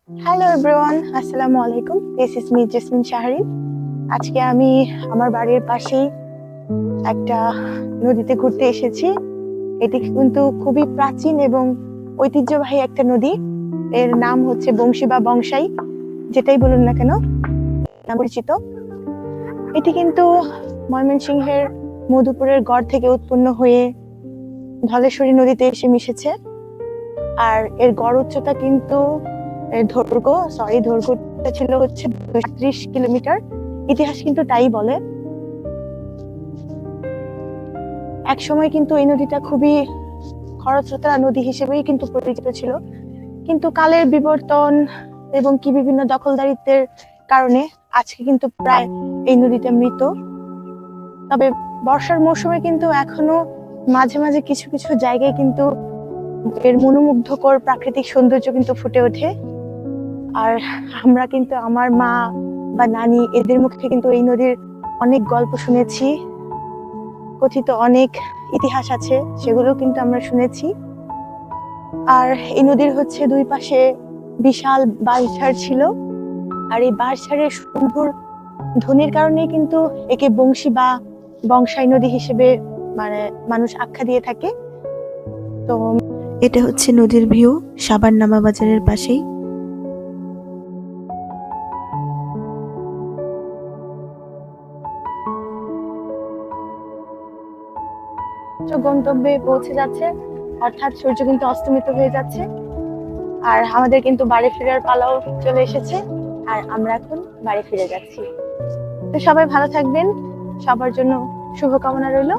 Hello everyone, আসসালামু আলাইকুম। This is me jasmine Shahrin. আজকে আমি আমার বাড়ির পাশেই একটা নদীতে ঘুরতে এসেছি। এটি কিন্তু খুবই প্রাচীন এবং ঐতিহ্যবাহী একটা নদী। এর নাম হচ্ছে বংশী বা বংশাই, যেটাই বলুন না কেন নাম পরিচিত। এটি কিন্তু ময়মনসিংহের মধুপুরের গড় থেকে উৎপন্ন হয়ে ধলেশ্বরী নদীতে এসে মিশেছে। আর এর গড় উচ্চতা কিন্তু দৈর্ঘ্যটা ছিল হচ্ছে 30 কিলোমিটার। ইতিহাস কিন্তু তাই বলে। এক সময় কিন্তু এই নদীটা খুবই খরস্রোতা নদী হিসেবেই কিন্তু পরিচিত ছিল, কিন্তু কালের বিবর্তন এবং কি বিভিন্ন দখলদারিত্বের কারণে আজকে কিন্তু প্রায় এই নদীটা মৃত। তবে বর্ষার মৌসুমে কিন্তু এখনো মাঝে মাঝে কিছু কিছু জায়গায় কিন্তু এর মনোমুগ্ধকর প্রাকৃতিক সৌন্দর্য কিন্তু ফুটে ওঠে। আর আমরা কিন্তু আমার মা বা নানি এদের মুখে কিন্তু এই নদীর অনেক গল্প শুনেছি, কথিত অনেক ইতিহাস আছে, সেগুলো কিন্তু আমরা শুনেছি। আর এই নদীর হচ্ছে দুই পাশে বিশাল বাঁশঝাড় ছিল। আর এই বাঁশঝাড়ের সুন্দর ধ্বনির কারণে কিন্তু একে বংশী বা বংশাই নদী হিসেবে মানে মানুষ আখ্যা দিয়ে থাকে। তো এটা হচ্ছে নদীর ভিউ সাবান নামা বাজারের পাশেই। গন্তব্যে পৌঁছে যাচ্ছে, অর্থাৎ সূর্য কিন্তু অস্তমিত হয়ে যাচ্ছে। আর আমাদের কিন্তু বাড়ি ফেরার পালাও চলে এসেছে, আর আমরা এখন বাড়ি ফিরে যাচ্ছি। তো সবাই ভালো থাকবেন, সবার জন্য শুভকামনা রইল।